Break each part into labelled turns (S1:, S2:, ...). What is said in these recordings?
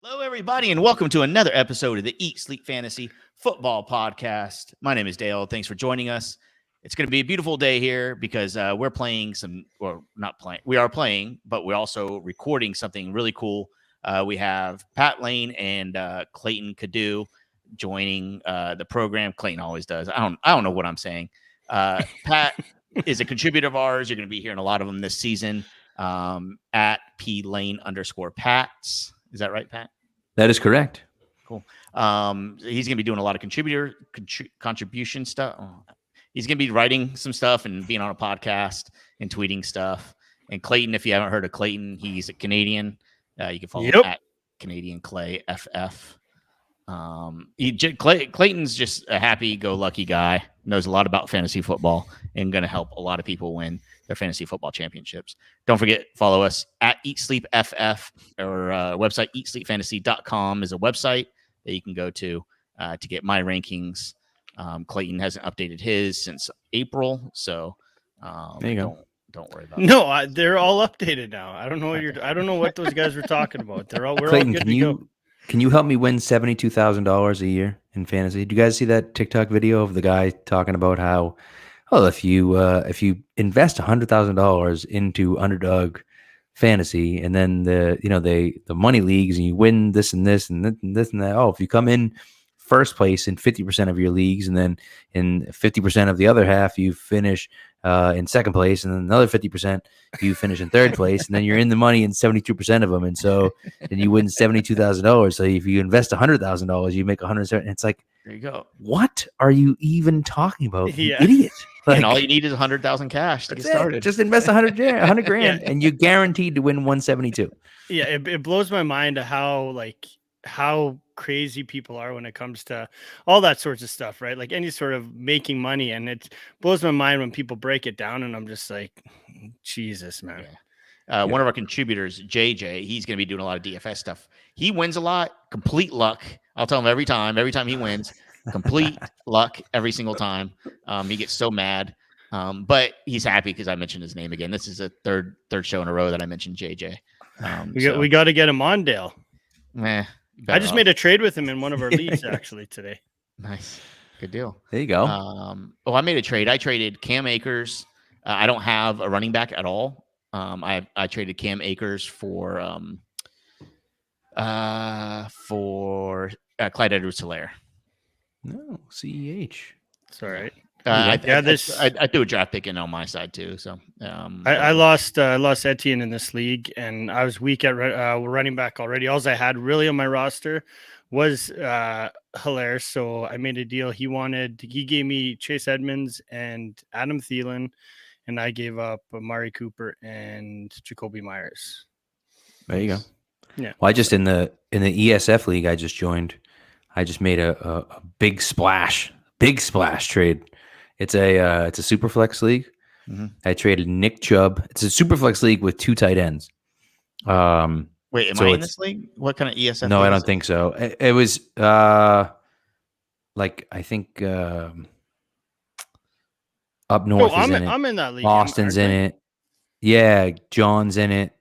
S1: Hello, everybody, and welcome to another episode of the Eat Sleep Fantasy Football Podcast. My name is Dale. Thanks for joining us. It's going to be a beautiful day here because we're playing not playing. We are playing, but we're also recording something really cool. We have Pat Lane and Clayton Cadu joining the program. Clayton always does. I don't know what I'm saying. Pat is a contributor of ours. You're going to be hearing a lot of them this season at _Pats. Is that right, Pat?
S2: That is correct.
S1: Cool. He's going to be doing a lot of contribution stuff. He's going to be writing some stuff and being on a podcast and tweeting stuff. And Clayton, if you haven't heard of Clayton, he's a Canadian. You can follow him at Canadian Clay FF. Clayton's just a happy-go-lucky guy, knows a lot about fantasy football, and going to help a lot of people win their fantasy football championships. Don't forget, follow us at Eat Sleep FF, or website eatsleepfantasy.com is a website that you can go to get my rankings. Clayton hasn't updated his since April, so
S2: there you go.
S1: Don't worry about it.
S3: No, they're all updated now. I don't know I don't know what those guys were talking about. We're
S2: Clayton,
S3: all good to go.
S2: Can you help me win $72,000 a year in fantasy? Do you guys see that TikTok video of the guy talking about how, if you invest $100,000 into underdog fantasy, and then the money leagues, and you win this and this and this and that. If you come in first place in 50% of your leagues, and then in 50% of the other half you finish in second place, and then another 50% you finish in third place, and then you're in the money in 72% of them, and so then you win $72,000. So if you invest $100,000, you make $107,000. It's like,
S1: there you go.
S2: What are you even talking about, you
S3: Yeah.
S2: idiot?
S1: And all you need is 100,000 cash to get started.
S2: Just invest 100 grand, and you're guaranteed to win 172.
S3: Yeah, it blows my mind how crazy people are when it comes to all that sorts of stuff, right? Like any sort of making money, and it blows my mind when people break it down, and I'm just like, Jesus, man.
S1: Yeah. One of our contributors, JJ, he's going to be doing a lot of DFS stuff. He wins a lot, complete luck. I'll tell him every time he wins, complete luck every single time. He gets so mad, but he's happy because I mentioned his name again. This is a third show in a row that I mentioned JJ.
S3: We got to get him on, Dale. I just
S1: off.
S3: made a trade with him in one of our leagues actually today.
S1: Nice. Good deal.
S2: There you go.
S1: I made a trade. I traded Cam Akers. I don't have a running back at all. I traded Cam Akers for Clyde Edwards-Helaire.
S2: No, CEH.
S3: It's all right.
S1: I threw a draft pick in on my side too. So
S3: I lost Etienne in this league, and I was weak at running back already. All I had really on my roster was Helaire, so I made a deal. He gave me Chase Edmonds and Adam Thielen, and I gave up Amari Cooper and Jacoby Myers.
S2: There you go.
S3: Yeah.
S2: Well, I just in the ESF league I just joined, I just made a big splash trade. It's a super flex league.
S1: Mm-hmm.
S2: I traded Nick Chubb. It's a super flex league with 2 tight ends.
S1: Wait, am I in this league? What kind of ESF?
S2: No, I don't think so. It was I think up north is in it.
S3: I'm in that league.
S2: Boston's in it. Yeah, John's in it.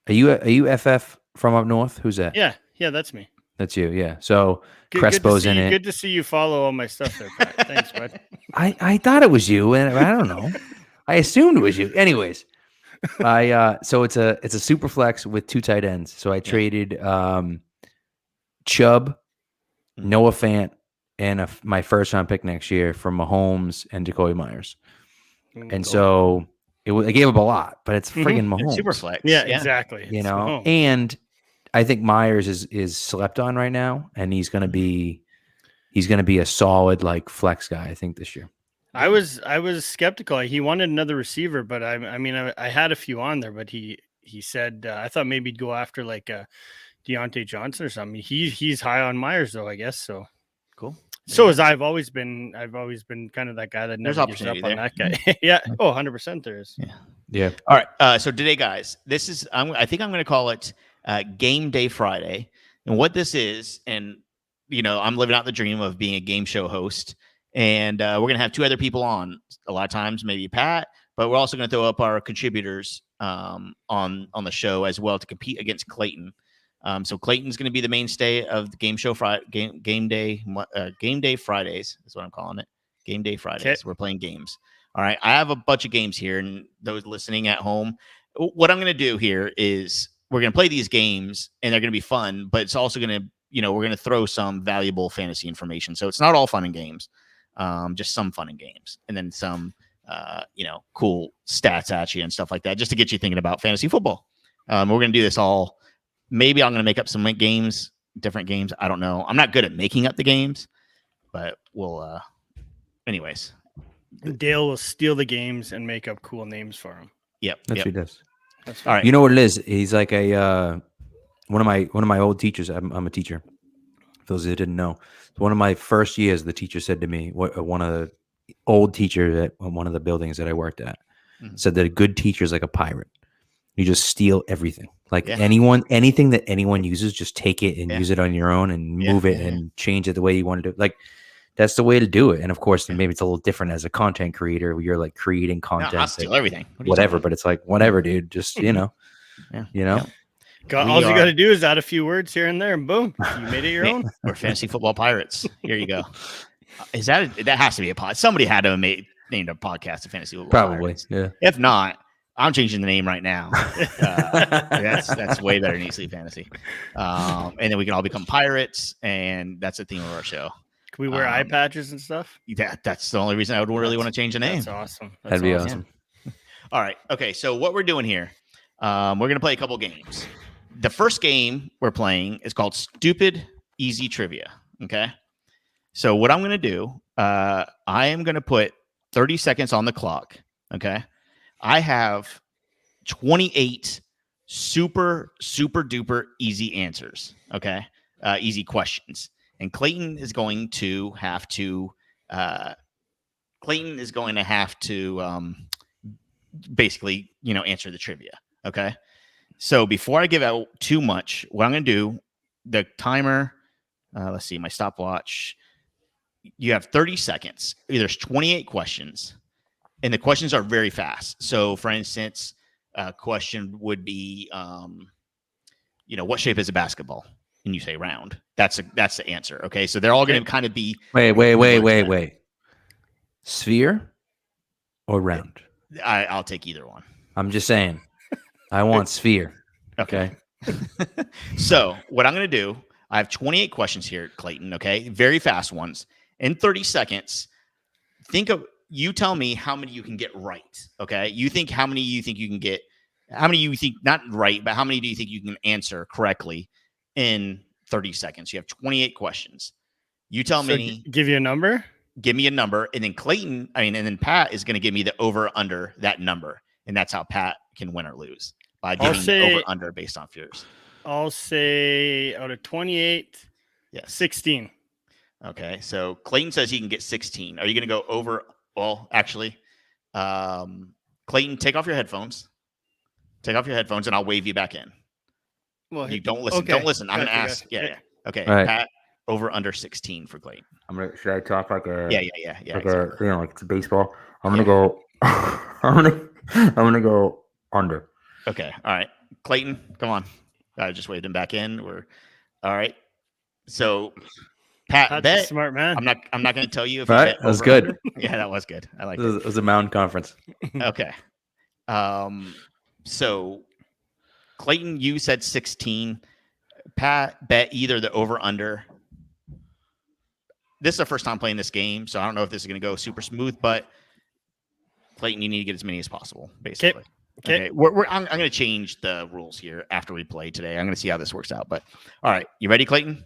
S2: Are you FF from up north? Who's that?
S3: Yeah, that's me.
S2: That's you, yeah. So Crespo's in it.
S3: Good to see you follow all my stuff there, Pat. Thanks, bud.
S2: I thought it was you, and I don't know. I assumed it was you. Anyways, so it's a super flex with 2 tight ends. So I traded Chubb, Noah Fant, and my first round pick next year for Mahomes and Jacoby Myers. And so I gave up a lot, but it's friggin' Mahomes.
S1: It's super flex.
S3: Yeah, exactly.
S2: You know, and I think Myers is slept on right now, and he's gonna be a solid flex guy, I think, this year.
S3: I was skeptical. He wanted another receiver, but I had a few on there, but he said I thought maybe he'd go after Deontay Johnson or something. He's high on Myers though, I guess. So
S1: cool.
S3: So as I've always been kind of that guy that never gives up on that guy. Yeah. Oh, 100% there is.
S2: Yeah.
S1: All right. So today, guys, this is I think I'm going to call it Game Day Friday, and what this is, and I'm living out the dream of being a game show host, and we're going to have 2 other people on. A lot of times, maybe Pat, but we're also going to throw up our contributors on the show as well to compete against Clayton. So Clayton's going to be the mainstay of the game day Fridays is what I'm calling it. Game day Fridays.
S3: Okay.
S1: We're playing games. All right. I have a bunch of games here, and those listening at home, what I'm going to do here is we're going to play these games, and they're going to be fun, but it's also going to, we're going to throw some valuable fantasy information. So it's not all fun and games, just some fun and games, and then some, cool stats at you and stuff like that, just to get you thinking about fantasy football. We're going to do this all. Maybe I'm going to make up some games, different games. I don't know. I'm not good at making up the games, but we'll, anyways.
S3: Dale will steal the games and make up cool names for him.
S1: Yep.
S2: That's what he does.
S3: That's
S1: all right.
S2: You know what it is? He's like one of my old teachers. I'm a teacher. For those that didn't know, one of my first years, the teacher said to me, one of the old teachers at one of the buildings that I worked at, said that a good teacher is like a pirate. You just steal everything. Like anything that anyone uses, just take it and use it on your own and move it and change it the way you want to do it. Like that's the way to do it. And of course, maybe it's a little different as a content creator where you're like creating content.
S1: No, I'll steal everything.
S2: Whatever, but it's like, whatever, dude. Just,
S3: Yeah.
S2: All
S3: you got to do is add a few words here and there and boom, you made it your own.
S1: We're fantasy football pirates. Here you go. That has to be a pod. Somebody had to have named a podcast of fantasy football.
S2: Probably.
S1: Pirates.
S2: Yeah.
S1: If not, I'm changing the name right now. That's way better than Eat Sleep Fantasy. And then we can all become pirates, and that's the theme of our show.
S3: Can we wear eye patches and stuff?
S1: That's the only reason I would really want to change the name.
S3: That's awesome.
S2: That'd be awesome.
S1: All right. Okay. So what we're doing here, we're going to play a couple games. The first game we're playing is called Stupid Easy Trivia. Okay. So what I'm going to do, I am going to put 30 seconds on the clock. Okay. I have 28 super, super duper easy answers. Okay. Easy questions. And Clayton is going to have to, basically, answer the trivia. Okay. So before I give out too much, what I'm going to do, the timer, let's see, my stopwatch, you have 30 seconds. There's 28 questions. And the questions are very fast. So, for instance, a question would be, what shape is a basketball? And you say round. That's the answer. Okay, so they're all going to kind of be.
S2: Wait. Sphere or round?
S1: I'll take either one.
S2: I'm just saying. I want sphere.
S1: Okay. So what I'm going to do, I have 28 questions here, Clayton. Okay, very fast ones. In 30 seconds, you tell me how many you can get right. Okay. How many you think you can get, how many you think not right, but how many do you think you can answer correctly in 30 seconds? You have 28 questions. You tell me.
S3: Give you a number?
S1: Give me a number. And then and then Pat is going to give me the over under that number. And that's how Pat can win or lose by giving the over under based on yours.
S3: I'll say out of 28, 16.
S1: Okay. So Clayton says he can get 16. Are you going to go over? Well, actually, Clayton, take off your headphones. And I'll wave you back in. Well, you don't listen. Okay. Don't listen. I'm going to ask. Yeah. Okay. Right. Pat, over under 16 for Clayton.
S2: Should I talk like a
S1: yeah,
S2: like exactly. Like it's baseball? I'm gonna go. I'm gonna go under.
S1: Okay. All right, Clayton, come on. I just waved him back in. All right. So. Pat, bet.
S3: Smart man.
S1: I'm not going to tell you if
S2: right. That was good.
S1: Under. Yeah, that was good. I like
S2: it. It was a mountain conference.
S1: Okay. So Clayton, you said 16. Pat bet either the over under. This is the first time playing this game, so I don't know if this is going to go super smooth, but Clayton, you need to get as many as possible, basically. Okay. I'm going to change the rules here after we play today. I'm going to see how this works out. But all right, you ready, Clayton?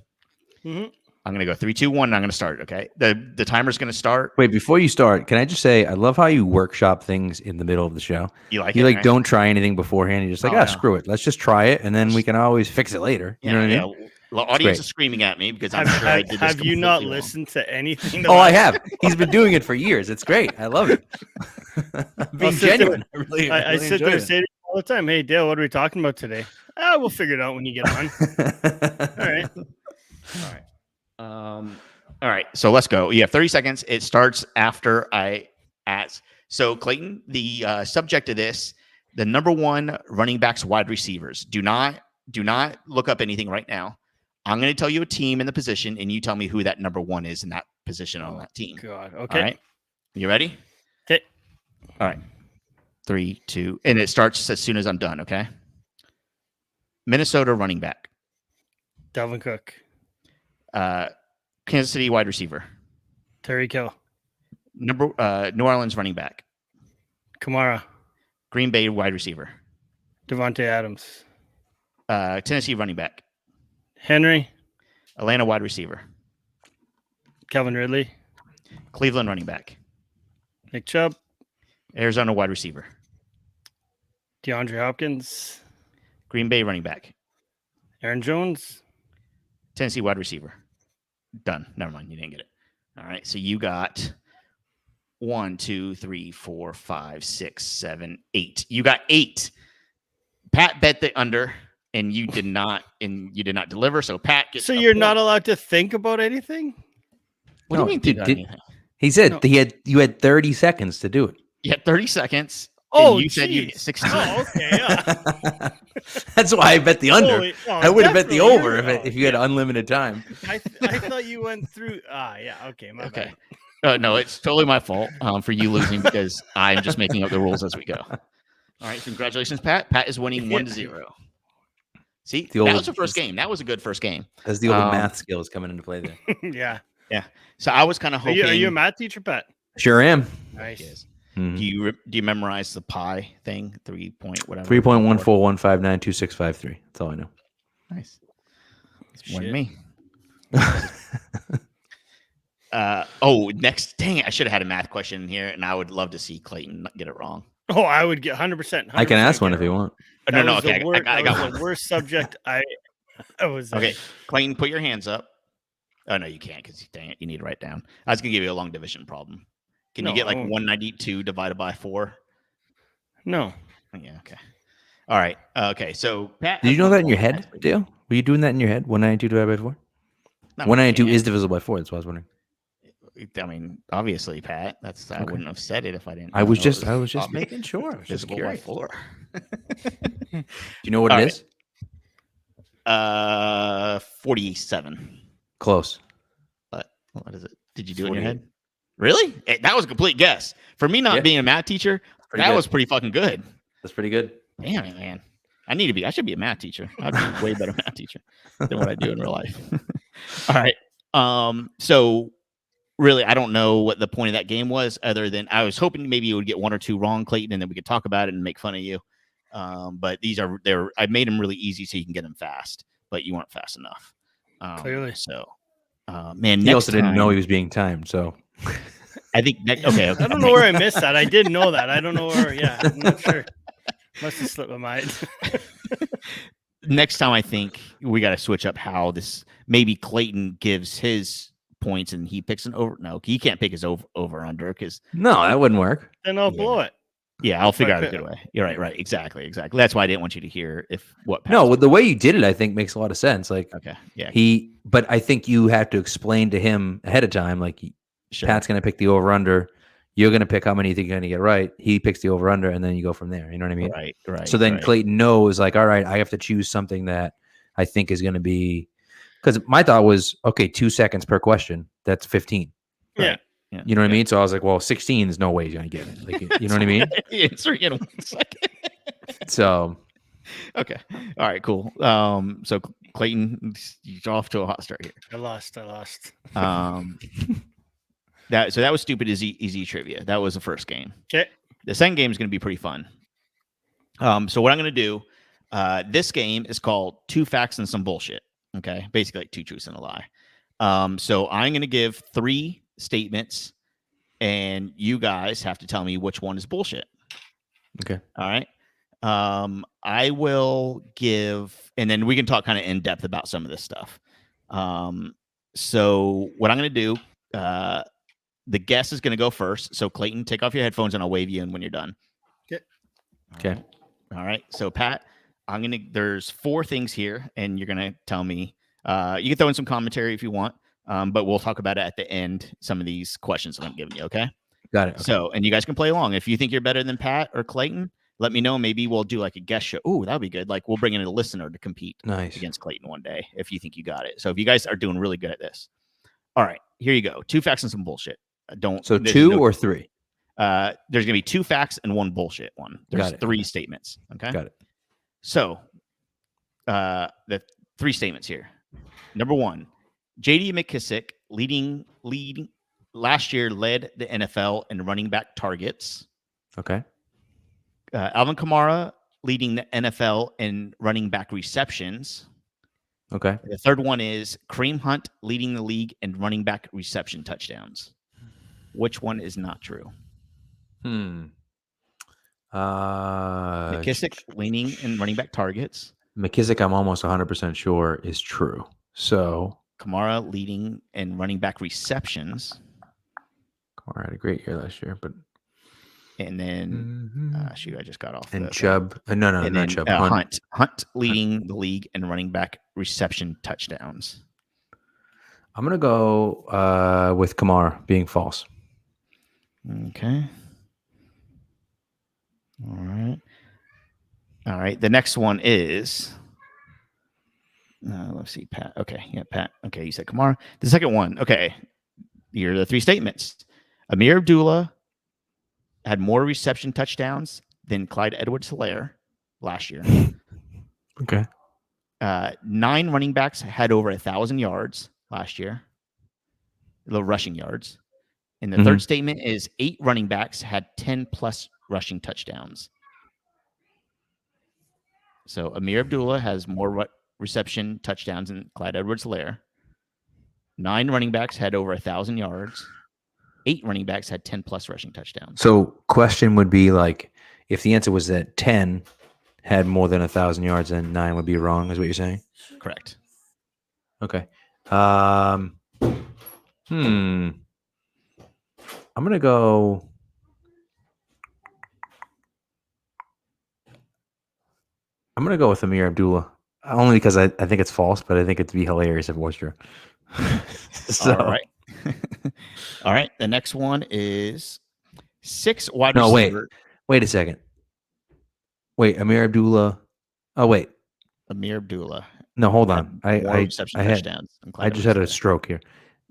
S3: Mm-hmm.
S1: I'm going to go 3, 2, 1, and I'm going to start it, okay? The timer's going to start.
S2: Wait, before you start, can I just say, I love how you workship things in the middle of the show.
S1: You
S2: like don't try anything beforehand. You're just like, screw it. Let's just try it, and then we can always fix it later. You know what I mean?
S1: The audience is screaming at me because I'm sure I did this.
S3: Have you not listened to anything?
S2: I have. He's been doing it for years. It's great. I love it. Being genuine.
S3: I sit there and say all the time, hey, Dale, what are we talking about today? We'll figure it out when you get on.
S1: All right. So let's go. You have 30 seconds. It starts after I ask. So Clayton, the subject of this, the number one running backs, wide receivers. Do not do not look up anything right now. I'm going to tell you a team in the position, and you tell me who that number 1 is in that position on that team.
S3: God. Okay.
S1: All right. You ready?
S3: Okay.
S1: All right. 3, 2, and it starts as soon as I'm done. Okay. Minnesota running back.
S3: Dalvin Cook.
S1: Kansas City wide receiver.
S3: Tyreek Hill.
S1: New Orleans running back.
S3: Kamara.
S1: Green Bay wide receiver.
S3: Devontae Adams.
S1: Tennessee running back.
S3: Henry.
S1: Atlanta wide receiver.
S3: Calvin Ridley.
S1: Cleveland running back.
S3: Nick Chubb.
S1: Arizona wide receiver.
S3: DeAndre Hopkins.
S1: Green Bay running back.
S3: Aaron Jones.
S1: Tennessee wide receiver. Done. Never mind. You didn't get it. All right. So you got 1, 2, 3, 4, 5, 6, 7, 8. You got 8. Pat bet the under, and you did not. And you did not deliver. So Pat gets.
S3: So you're not allowed to think about anything?
S1: What do you mean?
S2: He said you had 30 seconds to do it.
S1: You had 30 seconds.
S3: Oh,
S1: you said you 16.
S3: Oh, okay. Yeah.
S2: That's why I bet the under. I would have bet the over if you had
S3: yeah.
S2: unlimited time.
S3: I thought you went through. Yeah. Okay. My bad.
S1: No, it's totally my fault for you losing because I'm just making up the rules as we go. All right. Congratulations, Pat. Pat is winning 1-0. See, that was the first game. That was a good first game.
S2: That's the old math skills coming into play there.
S3: Yeah.
S1: Yeah. So I was kind of hoping.
S3: Are you a math teacher, Pat?
S2: Sure am.
S3: Nice.
S2: Mm-hmm.
S1: Do you memorize the pi thing? 3 point whatever.
S2: 3.141592653. That's all I know.
S1: Nice. It's more than me. Next. Dang it! I should have had a math question in here, and I would love to see Clayton get it wrong.
S3: Oh, I would get 100%.
S2: I can ask one if you want.
S1: No. Okay, I got one.
S3: The worst subject I was.
S1: Okay, Clayton, put your hands up. Oh no, you can't because dang it, you need to write down. I was gonna give you a long division problem. Can you get like 192 divided by 4?
S3: No.
S1: Yeah. Okay. All right. Okay. So Pat,
S2: did you know that in your head, Dale? Were you doing that in your head? 192 divided by 4. 192 is divisible by 4. That's what I was wondering.
S1: I mean, obviously, Pat. That's I wouldn't have said it if I didn't.
S2: I was just making sure. I was just
S1: curious.
S2: Do you know what it is?
S1: 47.
S2: Close.
S1: What is it? Did you do it in your head? Really? That was a complete guess. For me not being a math teacher, that was pretty fucking good.
S2: That's pretty good.
S1: Damn it, man. I should be a math teacher. I'd be a way better math teacher than what I do in real life. All right. So really, I don't know what the point of that game was other than I was hoping maybe you would get 1 or 2 wrong, Clayton, and then we could talk about it and make fun of you. But I made them really easy so you can get them fast, but you weren't fast enough.
S3: Clearly.
S1: So, man,
S2: he also didn't know he was being timed, so.
S1: I think okay.
S3: I don't know where I missed that. I did know that. I don't know where. Yeah, I'm not sure. Must have slipped my mind.
S1: Next time, I think we got to switch up how this. Maybe Clayton gives his points and he picks an over. No, he can't pick his over under because
S2: no, that wouldn't work.
S3: Then I'll blow it.
S1: Yeah, I'll figure out a good way. You're right. Exactly. That's why I didn't want you to hear what.
S2: No, the way you did it, I think makes a lot of sense. Like,
S1: okay, yeah.
S2: But I think you have to explain to him ahead of time, like. Sure. Pat's going to pick the over-under. You're going to pick how many you think you're going to get right. He picks the over-under, and then you go from there. You know what I mean?
S1: Right.
S2: So then Clayton knows, like, all right, I have to choose something that I think is going to be – because my thought was, okay, 2 seconds per question. That's 15.
S3: Right?
S1: Yeah.
S2: You know what I mean? So I was like, well, 16 is no way he's going to get it. Like, you know what I mean?
S1: Answer in 1 second.
S2: So –
S1: okay. All right, cool. So Clayton, you're off to a hot start here.
S3: I lost.
S1: So that was stupid easy trivia. That was the first game.
S3: Okay.
S1: The second game is going to be pretty fun. So what I'm going to do, this game is called 2 Facts and Some Bullshit. Okay. Basically like 2 truths and a lie. So I'm going to give 3 statements and you guys have to tell me which one is bullshit.
S2: Okay.
S1: All right. I will give, and then we can talk kind of in depth about some of this stuff. So what I'm going to do, the guest is going to go first. So Clayton, take off your headphones and I'll wave you in when you're done.
S2: Okay.
S1: All right. So Pat, there's 4 things here and you're going to tell me, you can throw in some commentary if you want, but we'll talk about it at the end. Some of these questions that I'm giving you. Okay.
S2: Got it. Okay.
S1: So, and you guys can play along. If you think you're better than Pat or Clayton, let me know. Maybe we'll do like a guest show. Ooh, that'd be good. Like we'll bring in a listener to compete
S2: Nice.
S1: against Clayton one day if you think you got it. So if you guys are doing really good at this. All right, here you go. 2 facts and some bullshit.
S2: So 2 or 3?
S1: There's gonna be 2 facts and 1 bullshit one. There's 3 statements. Okay.
S2: Got it.
S1: So the 3 statements here. Number 1, JD McKissick leading last year led the NFL in running back targets.
S2: Okay.
S1: Alvin Kamara leading the NFL in running back receptions.
S2: Okay.
S1: The third one is Kareem Hunt leading the league in running back reception touchdowns. Which one is not true? McKissick leading in running back targets.
S2: McKissick, I'm almost 100% sure is true. So
S1: Kamara leading in running back receptions.
S2: Kamara had a great year last year, but
S1: and then shoot, I just got off.
S2: And Chubb, not Chubb.
S1: Hunt leading the league in running back reception touchdowns.
S2: I'm gonna go with Kamara being false.
S1: Okay. All right. The next one is. Let's see, Pat. Okay, yeah, Pat. Okay, you said Kamara. The second one. Okay, here are the 3 statements. Amir Abdullah had more reception touchdowns than Clyde Edwards-Helaire last year.
S2: Okay.
S1: 9 running backs had over 1,000 yards last year, the rushing yards. And the third statement is 8 running backs had 10 plus rushing touchdowns. So Amir Abdullah has more reception touchdowns than Clyde Edwards-Helaire. 9 running backs had over 1,000 yards. 8 running backs had 10 plus rushing touchdowns.
S2: So question would be like, if the answer was that 10 had more than 1,000 yards, then 9 would be wrong, is what you're saying?
S1: Correct.
S2: Okay. I'm going to go. I'm going to go with Amir Abdullah. Only because I think it's false, but I think it'd be hilarious if it was true.
S1: So. All right. All right. The next one is 6 wide receivers.
S2: Wait a second. Wait, Amir Abdullah. Oh, wait.
S1: Amir Abdullah.
S2: No, hold on. I just had a stroke here.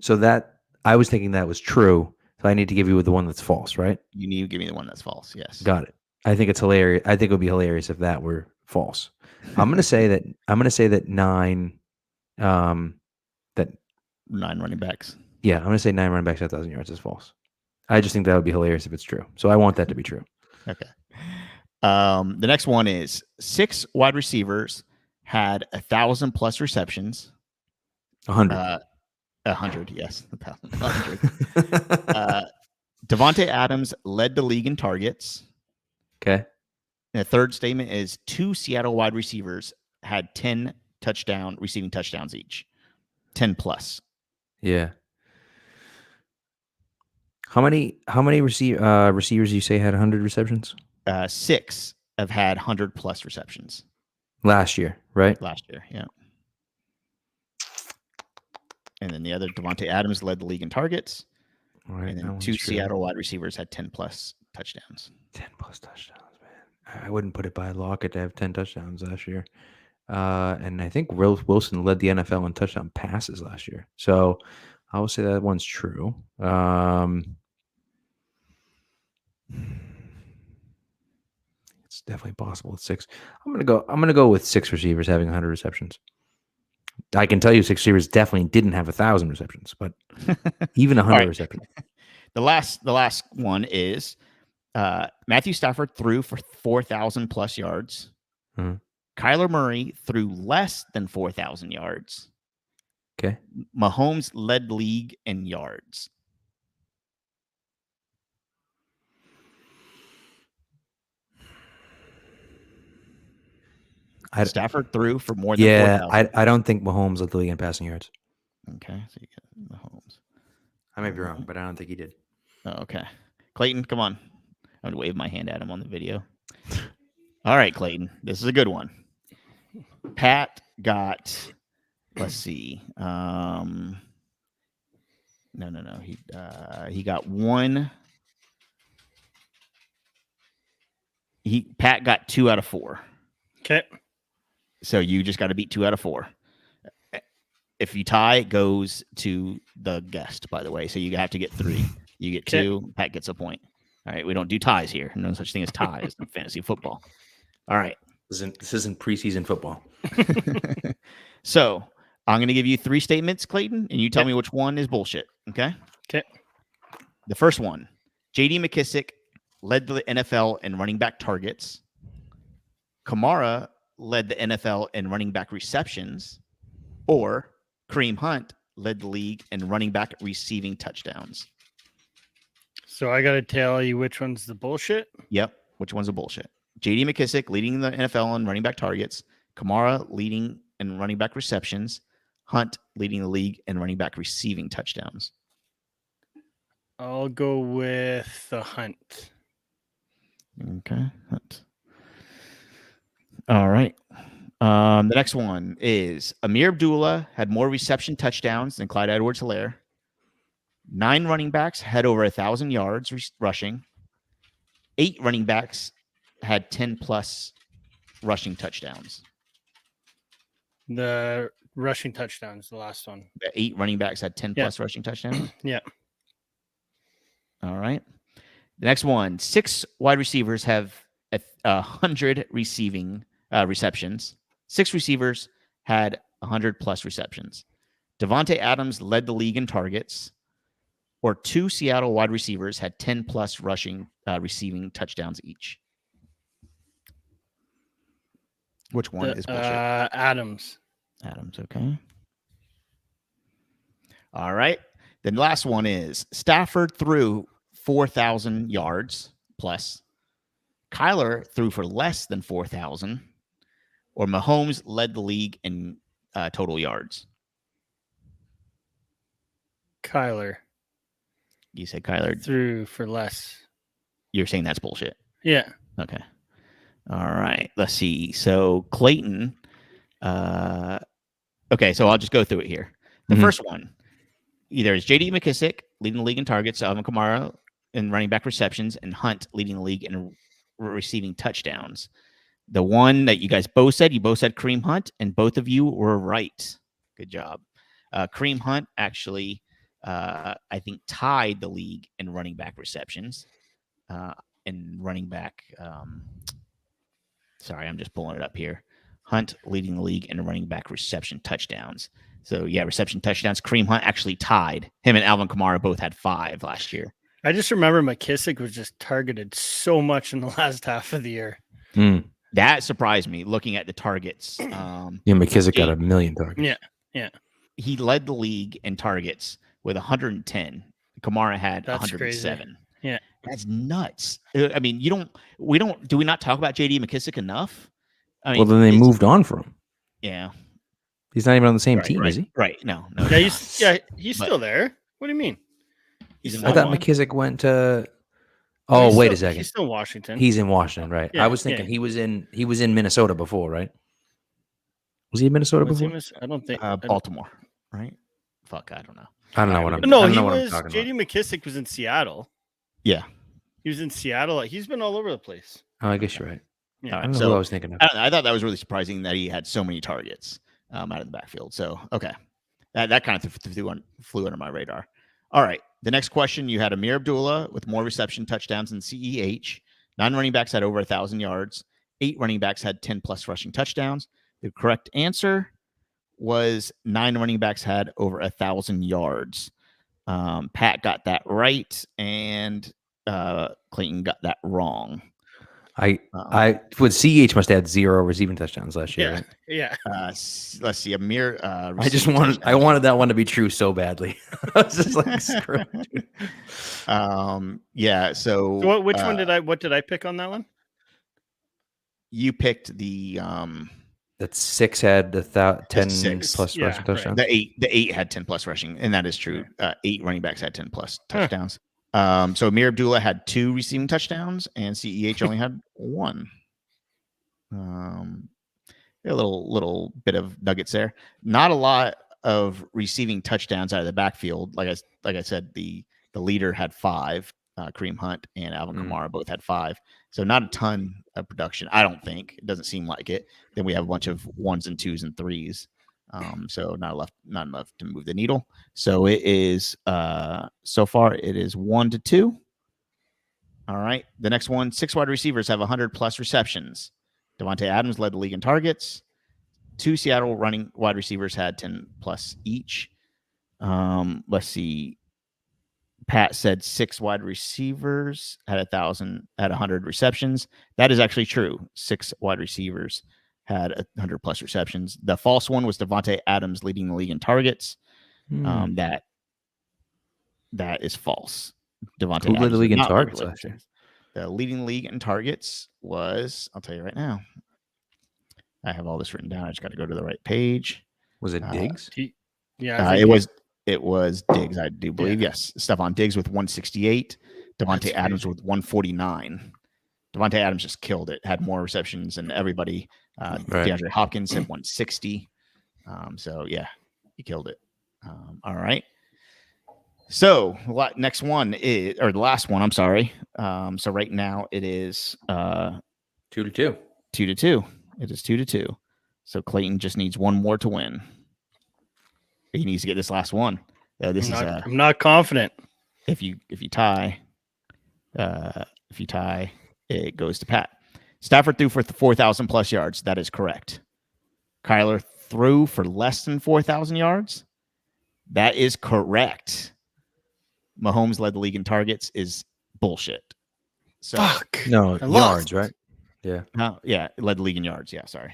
S2: So that I was thinking that was true. So I need to give you the one that's false, right?
S1: You need to give me the one that's false. Yes.
S2: Got it. I think it's hilarious. I think it would be hilarious if that were false. I'm going to say that 9
S1: 9 running backs.
S2: Yeah, I'm going to say 9 running backs at 1,000 yards is false. I just think that would be hilarious if it's true. So I want that to be true.
S1: Okay. The next one is 6 wide receivers had 1,000 plus receptions.
S2: 100.
S1: 100, yes. 100. Devontae Adams led the league in targets.
S2: Okay.
S1: And the third statement is 2 Seattle wide receivers had 10 receiving touchdowns each. 10 plus.
S2: Yeah. How many receivers you say had 100 receptions?
S1: 6 have had 100 plus receptions.
S2: Last year, right?
S1: Last year, yeah. And then the other, Devontae Adams, led the league in targets.
S2: All right,
S1: and then 2 Seattle wide receivers had 10 plus touchdowns.
S2: 10 plus touchdowns, man. I wouldn't put it by Lockett to have 10 touchdowns last year. And I think Wilson led the NFL in touchdown passes last year. So I will say that one's true. It's definitely possible with 6. I'm gonna go with 6 receivers having 100 receptions. I can tell you 6 receivers definitely didn't have 1,000 receptions, but even 100 receptions.
S1: The last one is Matthew Stafford threw for 4,000 plus yards.
S2: Mm-hmm.
S1: Kyler Murray threw less than 4,000 yards.
S2: Okay.
S1: Mahomes led league in yards. Stafford threw for more than 4,000.
S2: I don't think Mahomes led the league in passing yards.
S1: Okay, so you get Mahomes.
S2: I may be wrong, but I don't think he did.
S1: Oh, okay. Clayton, come on. I'm going to wave my hand at him on the video. All right, Clayton. This is a good one. Pat got, let's see. No. He got one. Pat got 2 out of 4.
S3: Okay.
S1: So you just got to beat 2 out of 4. If you tie, it goes to the guest, by the way. So you have to get 3. You get 2, Pat gets a point. All right, we don't do ties here. No such thing as ties in fantasy football. All right.
S2: This isn't preseason football.
S1: So I'm going to give you 3 statements, Clayton, and you tell me which one is bullshit. Okay?
S3: Okay.
S1: The first one, J.D. McKissick led the NFL in running back targets. Kamara led the NFL in running back receptions. Or Kareem Hunt led the league in running back receiving touchdowns.
S3: So I got to tell you which one's the bullshit?
S1: Yep. Which one's a bullshit? J.D. McKissick leading the NFL in running back targets. Kamara leading in running back receptions. Hunt leading the league in running back receiving touchdowns.
S3: I'll go with the Hunt.
S1: Okay. Hunt. All right. The next one is Amir Abdullah had more reception touchdowns than Clyde Edwards-Helaire. 9 running backs had over 1,000 yards rushing. 8 running backs had 10-plus rushing touchdowns.
S3: The rushing touchdowns, the last one.
S1: The 8 running backs had 10-plus rushing touchdowns?
S3: Yeah.
S1: All right. The next one, 6 wide receivers have 100 receiving receptions. 6 receivers had 100-plus receptions. Devontae Adams led the league in targets, or 2 Seattle wide receivers had 10-plus receiving touchdowns each. Which one is bullshit?
S3: Adams.
S1: Adams, okay. All right. The last one is Stafford threw 4,000 yards plus. Kyler threw for less than 4,000. Or Mahomes led the league in total yards.
S3: Kyler.
S1: You said Kyler
S3: threw for less.
S1: You're saying that's bullshit?
S3: Yeah.
S1: Okay. All right. Let's see. So Clayton. Okay, so I'll just go through it here. The first one, either is J.D. McKissick leading the league in targets, Alvin Kamara in running back receptions, and Hunt leading the league in receiving touchdowns. The one that you guys both said Kareem Hunt, and both of you were right. Good job. Kareem Hunt actually, I think, tied the league in running back receptions. And running back, sorry, I'm just pulling it up here. Hunt leading the league in running back reception touchdowns. So, yeah, reception touchdowns. Kareem Hunt actually tied. Him and Alvin Kamara both had 5 last year.
S3: I just remember McKissick was just targeted so much in the last half of the year.
S1: That surprised me looking at the targets.
S2: McKissick got 1 million targets.
S3: Yeah.
S1: He led the league in targets with 110. Kamara had
S3: That's
S1: 107.
S3: crazy. Yeah.
S1: That's nuts. I mean, do we not talk about J.D. McKissick enough? I mean,
S2: well, then they moved on from him.
S1: Yeah.
S2: He's not even on the same team, is he?
S1: Right. No.
S3: Yeah, he's still there. What do you mean?
S2: I thought McKissick went to. Oh, wait a second.
S3: He's still in Washington.
S2: He's in Washington, right?
S3: Yeah,
S2: I was thinking he was in Minnesota before, right? Was he in Minnesota before?
S3: I don't think
S1: Baltimore, right? Fuck, I don't know.
S2: I don't know what I'm.
S3: No,
S2: I'm
S3: he
S2: was.
S3: J.D. McKissick was in Seattle.
S1: Yeah,
S3: he was in Seattle. He's been all over the place.
S2: Oh, I guess you're right.
S1: Yeah,
S2: I don't know what I was thinking of.
S1: I thought that was really surprising that he had so many targets out of the backfield. So, okay, that kind of flew under my radar. All right, the next question, you had Amir Abdullah with more reception touchdowns than CEH. 9 running backs had over 1,000 yards. 8 running backs had 10-plus rushing touchdowns. The correct answer was 9 running backs had over 1,000 yards. Pat got that right, and Clayton got that wrong.
S2: I with CEH must have had 0 receiving touchdowns last year. Right?
S3: Yeah.
S1: Let's see, Amir.
S2: I wanted that one to be true so badly. I was just like, screw it.
S1: Yeah. So
S3: which one what did I pick on that one?
S1: You picked the
S2: that 6 had 10-plus rushing touchdowns.
S1: Right. The 8 had 10-plus rushing, and that is true. 8 running backs had 10-plus touchdowns. So Amir Abdullah had 2 receiving touchdowns, and CEH only had 1. A little bit of nuggets there. Not a lot of receiving touchdowns out of the backfield. Like I said, the leader had 5. Kareem Hunt and Alvin
S2: Mm.
S1: Kamara both had 5. So not a ton of production. I don't think. It doesn't seem like it. Then we have a bunch of 1s and 2s and 3s. So not enough to move the needle. So it is so far it is 1-2. All right. The next one, 6 wide receivers have 100 plus receptions. Devontae Adams led the league in targets. 2 Seattle running wide receivers had 10 plus each. Let's see. Pat said 6 wide receivers had 100 receptions. That is actually true. 6 wide receivers had 100 plus receptions. The false one was Devontae Adams leading the league in targets. That is false. Devontae
S2: Who led
S1: Adams
S2: the league in
S1: did not lead
S2: targets last year?
S1: The leading league in targets was, I'll tell you right now. I have all this written down. I just got to go to the right page.
S2: Was it Diggs?
S3: Yeah,
S1: it was Diggs, I do believe. Yes. Stephon Diggs with 168. Devontae Adams with 149. Devontae Adams just killed it. Had more receptions than everybody. DeAndre Hopkins had 160. So yeah, he killed it. All right. So next one is, or the last one, I'm sorry. So right now it is
S2: 2-2.
S1: 2-2. It is 2-2. So Clayton just needs one more to win. He needs to get this last one.
S3: I'm not confident.
S1: If you tie, it goes to Pat. Stafford threw for 4,000 plus yards. That is correct. Kyler threw for less than 4,000 yards. That is correct. Mahomes led the league in targets is bullshit. So
S2: no yards, right? Yeah.
S1: Yeah, led the league in yards. Yeah, sorry.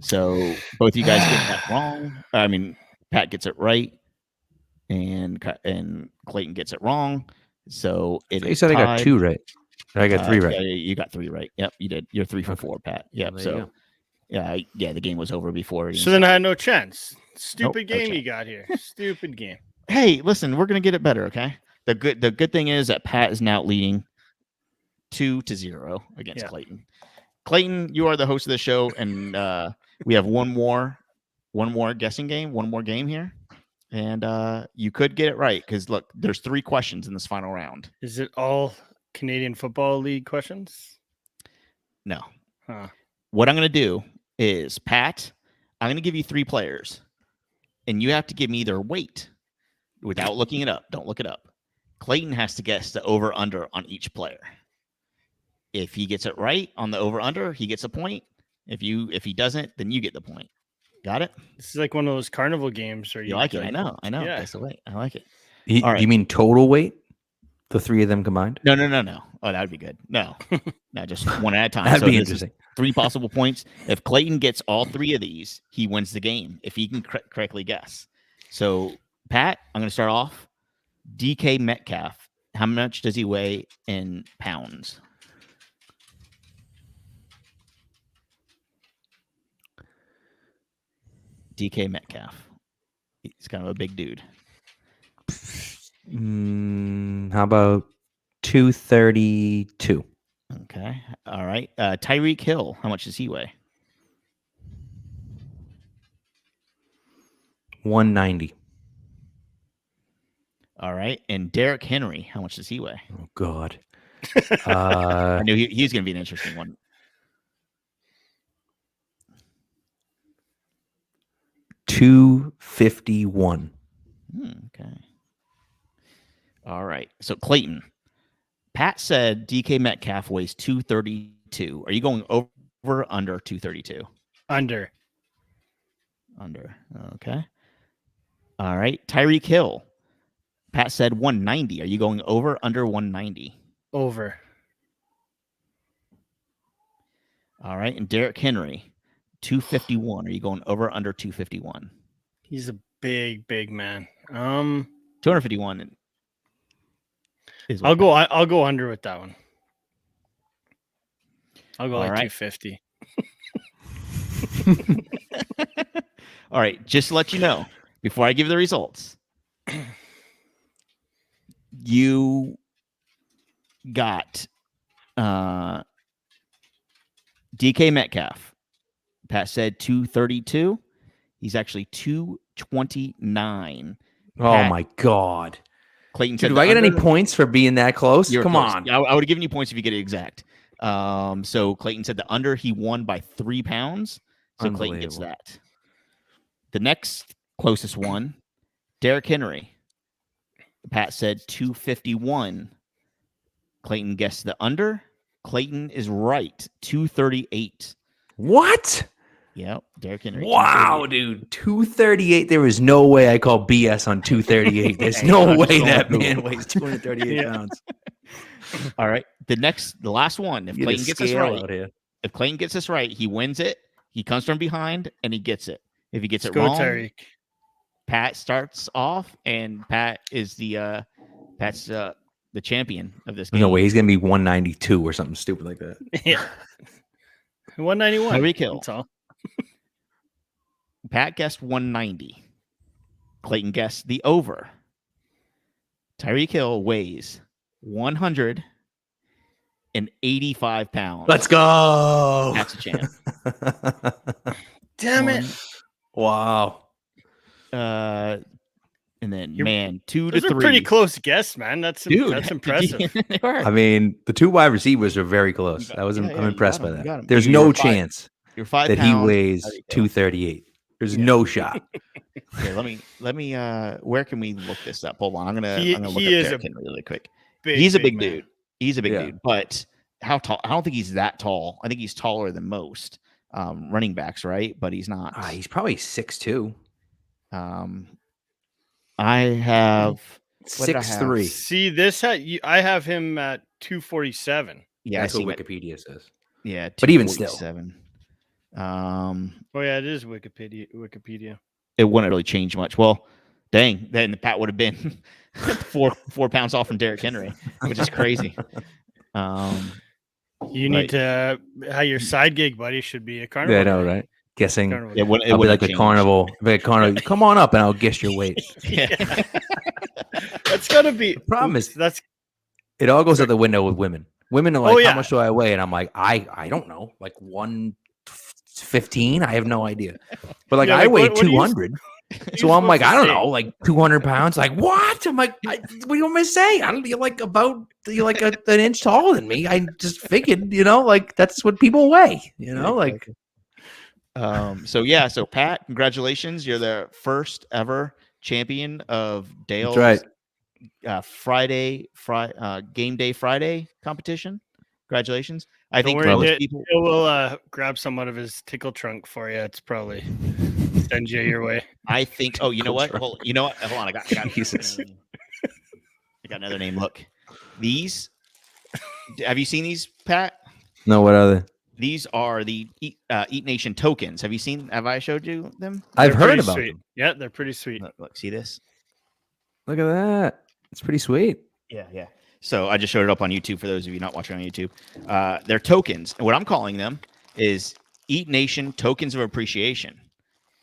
S1: So both of you guys get that wrong. I mean, Pat gets it right, and Clayton gets it wrong. So
S2: You said
S1: tied.
S2: I got 2 right. I got 3 right.
S1: Yeah, you got 3 right. Yep, you did. You're 3 for 4, Pat. Yep.
S2: Well,
S1: So yeah, the game was over before.
S3: So then I had no chance. Stupid
S1: no
S3: game
S1: chance.
S3: you got here. Stupid game.
S1: Hey, listen, we're gonna get it better, okay? The good thing is that Pat is now leading 2-0 against Clayton. Clayton, you are the host of the show, and we have one more guessing game, one more game here, and you could get it right because look, there's 3 questions in this final round.
S3: Is it all Canadian Football League questions?
S1: No.
S3: Huh.
S1: What I'm going to do is, Pat, I'm going to give you 3 players, and you have to give me their weight without looking it up. Don't look it up. Clayton has to guess the over-under on each player. If he gets it right on the over-under, he gets a point. If he doesn't, then you get the point. Got it?
S3: This is like one of those carnival games where
S1: you like it. I know.
S3: Yeah.
S1: That's the way. I like it.
S2: All right. You mean total weight? The 3 of them combined?
S1: No. Oh, that would be good. No, just one at a time.
S2: That'd be interesting.
S1: 3 possible points. If Clayton gets all 3 of these, he wins the game. If he can correctly guess. So, Pat, I'm going to start off. DK Metcalf. How much does he weigh in pounds? DK Metcalf. He's kind of a big dude.
S2: How about 232?
S1: Okay. All right. Tyreek Hill. How much does he weigh?
S2: 190.
S1: All right. And Derrick Henry. How much does he weigh?
S2: Oh, God.
S1: I knew he was going to be an interesting one.
S2: 251.
S1: Okay. All right. So Clayton, Pat said DK Metcalf weighs 232. Are you going over or under 232?
S3: Under.
S1: Okay. All right. Tyreek Hill. Pat said 190. Are you going over or under 190?
S3: Over.
S1: All right. And Derrick Henry, 251. Are you going over or under 251?
S3: He's a big man.
S1: 251.
S3: I'll go under with that one. I'll go
S1: All
S3: like
S1: right.
S3: 250.
S1: All right. Just to let you know, before I give the results, you got DK Metcalf. Pat said 232. He's actually 229.
S2: Oh, my God.
S1: Clayton
S2: Dude,
S1: said
S2: do
S1: the
S2: I get any
S1: under.
S2: points for being that close?
S1: You're
S2: Come
S1: close.
S2: on.
S1: I would have given you points if you get it exact. So Clayton said the under. He won by 3 pounds. So Clayton gets
S2: Unbelievable.
S1: that. The next closest one, Derrick Henry. Pat said 251. Clayton guessed the under. Clayton is right. 238.
S2: What?
S1: Yep. Derrick Henry.
S2: Wow,
S1: 238.
S2: dude. 238. There is no way I call BS on 238. There's
S1: Hey,
S2: no
S1: I'm just
S2: way
S1: going
S2: that
S1: with
S2: man
S1: Google.
S2: weighs 238
S3: Yeah.
S2: pounds.
S1: All right. The last one. If
S2: Get a
S1: Clayton gets this
S2: scale
S1: right,
S2: out here.
S1: if Clayton gets this right, he wins it. He comes from behind and he gets it. If he gets
S3: Let's
S1: it
S3: go,
S1: wrong,
S3: Tyreek.
S1: Pat starts off, and Pat is the champion of this game.
S2: No way. He's going to be 192 or something stupid like that.
S3: Yeah. 191.
S1: Tyreek Hill.
S3: That's all.
S1: Pat guessed 190. Clayton guessed the over. Tyreek Hill weighs 185 pounds.
S2: Let's go.
S1: That's a champ.
S3: Damn it.
S2: Wow.
S1: And then,
S3: You're-
S1: man, 2
S3: Those
S1: to
S3: are
S1: 3.
S3: pretty close guess, man. That's
S1: Dude,
S3: impressive.
S1: They were.
S2: I mean, the two wide receivers are very close.
S1: got-
S2: I'm
S1: yeah, you
S2: impressed
S1: got
S2: by
S1: 'em, you got
S2: that.
S1: 'em.
S2: There's
S1: You're
S2: no
S1: 5
S2: chance
S1: You're 5
S2: that he
S1: pounds.
S2: weighs
S1: Tyreek Hill.
S2: 238. There's no shot.
S1: Okay, let me where can we look this up? Hold on. I'm gonna look up
S3: He is
S1: Derrick
S3: a
S1: Henry really quick.
S3: Big,
S1: He's a big
S3: man.
S1: dude. He's a big
S2: Yeah.
S1: dude. But how tall? I don't think he's that tall. I think he's taller than most running backs, right? But he's not.
S2: He's probably 6'2".
S1: I have what did I have?
S2: 6'3".
S3: See, I have him at 247.
S1: Yeah,
S2: That's
S1: I see
S2: what
S1: him at-
S2: Wikipedia says.
S1: Yeah,
S2: But even still.
S1: 247.
S3: Oh yeah, it is Wikipedia.
S1: It wouldn't really change much. Well, dang, then Pat would have been 4 pounds off from Derrick Henry, which is crazy.
S3: You need to how your side gig, buddy, should be a carnival.
S2: Yeah, I know,
S3: guy.
S2: right? Guessing.
S3: Carnival
S1: It
S3: guy.
S1: wouldn't. It
S2: I'll be
S1: wouldn't
S2: like a
S1: change.
S2: carnival. Come on up and I'll guess your weight.
S1: Yeah.
S3: That's gotta be.
S2: problem is-
S3: that's
S2: It all goes out the window with women. Women are like,
S3: Oh, yeah.
S2: how much do I weigh? And I'm like, I don't know, like 115. I have no idea. But like,
S3: Yeah,
S2: I
S3: like,
S2: weigh
S3: what do you-
S2: 200.
S3: what
S2: So
S3: are you
S2: I'm like,
S3: supposed
S2: I
S3: to
S2: don't
S3: say?
S2: know, like 200 pounds. Like, what? I'm like, what do you want me to say? I don't. You're like an inch taller than me. I just figured, like that's what people weigh. Like
S1: So Pat, congratulations! You're the first ever champion of Dale's
S2: right.
S1: Game Day Friday competition. Congratulations! I
S3: Don't
S1: think
S3: worry,
S1: most people.
S3: It will grab some out of his tickle trunk for you. It's probably send you your way.
S1: I think. Oh, you know what?
S2: Trunk.
S1: You know what? Hold on. I got
S2: Jesus.
S1: I got another name. Look, these. Have you seen these, Pat?
S2: No, what are they?
S1: These are the Eat Nation tokens. Have you seen? Have I showed you them?
S2: I've
S3: They're
S2: heard
S3: pretty
S2: about
S3: sweet.
S2: them.
S3: Yeah, they're pretty sweet.
S1: Look, see this?
S2: Look at that. It's pretty sweet.
S1: Yeah. So I just showed it up on YouTube for those of you not watching on YouTube. They're tokens. And what I'm calling them is Eat Nation tokens of appreciation.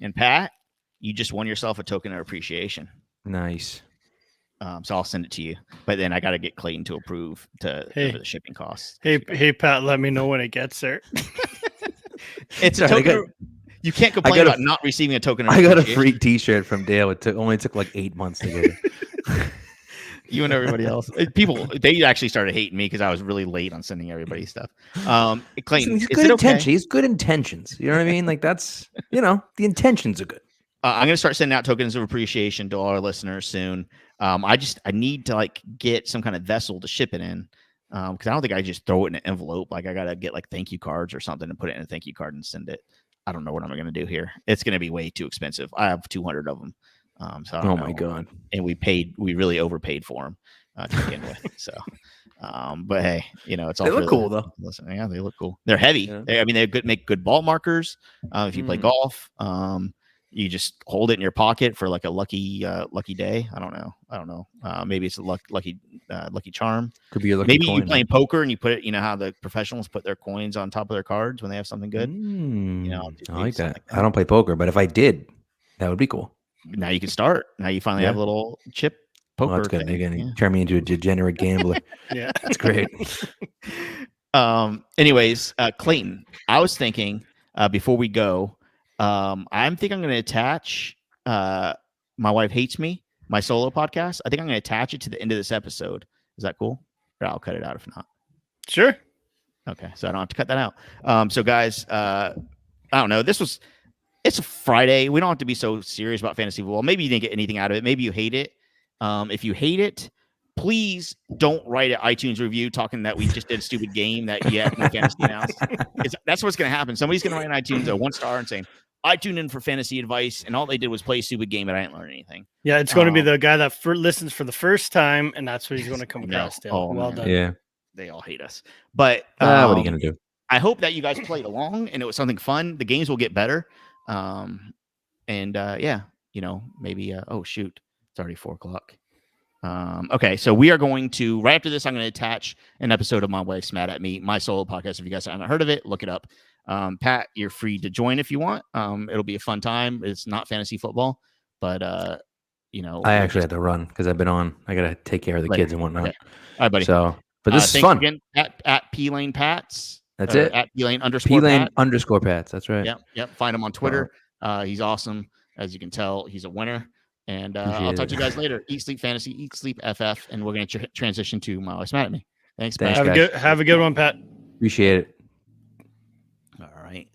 S1: And Pat, you just won yourself a token of appreciation.
S2: Nice.
S1: So I'll send it to you. But then I got to get Clayton to approve to
S3: Hey.
S1: for the shipping costs.
S3: Hey, Pat, let me know when it gets there.
S1: It's a
S2: Sorry,
S1: token. You can't complain
S2: got a-
S1: about not receiving a token of
S2: I got a
S1: appreciation.
S2: free T-shirt from Dale. It only took like 8 months to get it.
S1: You and everybody else. People, they actually started hating me because I was really late on sending everybody stuff. Clayton,
S2: He's
S1: is
S2: good
S1: it okay?
S2: intentions. He's good intentions. You know what I mean? Like that's the intentions are good.
S1: I'm gonna start sending out tokens of appreciation to all our listeners soon. I need to like get some kind of vessel to ship it in because I don't think I just throw it in an envelope. Like I gotta get like thank you cards or something and put it in a thank you card and send it. I don't know what I'm gonna do here. It's gonna be way too expensive. I have 200 of them. So I don't
S2: Oh
S1: know.
S2: my god.
S1: And we really overpaid for them to begin with. So, but hey, it's all
S2: They
S1: for
S2: look
S1: the-
S2: cool, though.
S1: Listen, yeah, they look cool. They're heavy.
S2: Yeah.
S1: They make good ball markers. If you play
S2: Mhm.
S1: golf, you just hold it in your pocket for like a lucky day. I don't know. Maybe it's a lucky charm.
S2: Could be your lucky
S1: Maybe
S2: coin,
S1: you
S2: huh?
S1: playing poker and you put it. You know how the professionals put their coins on top of their cards when they have something good.
S2: Mm,
S1: just
S2: I
S1: maybe
S2: like
S1: something
S2: that.
S1: like
S2: I don't play poker, but if I did, that would be cool.
S1: Now you can start. Now you finally
S2: Yeah.
S1: have a little chip poker.
S2: Oh, that's good.
S1: thing.
S2: They're gonna
S1: Yeah.
S2: turn me into a degenerate gambler.
S3: Yeah.
S2: That's great.
S1: Anyways, Clayton, I was thinking before we go, I'm going to attach My Wife Hates Me my solo podcast. I think I'm going to attach it to the end of this episode. Is that cool? Or I'll cut it out if not.
S3: Sure.
S1: Okay, so I don't have to cut that out. So guys, I don't know. It's a Friday. We don't have to be so serious about fantasy football. Maybe you didn't get anything out of it. Maybe you hate it. If you hate it, please don't write an iTunes review talking that we just did a stupid game that you have no fantasy analysis. That's what's going to happen. Somebody's going to write an iTunes a 1-star and saying, I tuned in for fantasy advice, and all they did was play a stupid game, and I didn't learn anything.
S3: Yeah, it's going to be the guy that listens for the first time, and that's what he's going to come across. Well done.
S2: Yeah.
S1: They all hate us. But
S2: what are you going to do?
S1: I hope that you guys played along and it was something fun. The games will get better. Yeah, maybe, oh, shoot. It's already 4:00. Okay, so we are going to, right after this, I'm going to attach an episode of My Wife's Mad at Me, my solo podcast. If you guys haven't heard of it, look it up. Pat, you're free to join if you want. It'll be a fun time. It's not fantasy football, but,
S2: I actually had to run because I've been on. I got to take care of the kids and whatnot.
S1: Okay. All right, buddy.
S2: So, but this is fun.
S1: Again, at P-Lane Pats.
S2: That's it.
S1: At P-Lane
S2: _P-Lane _Pats. That's right.
S1: Yep. Find him on Twitter. He's awesome. As you can tell, he's a winner. And I'll talk to you guys later. Eat, Sleep Fantasy, Eat, Sleep FF, and we're going to transition to My Wife's Mad at Me. Thanks, Pat.
S3: Have a good one, Pat.
S2: Appreciate it.
S1: All right.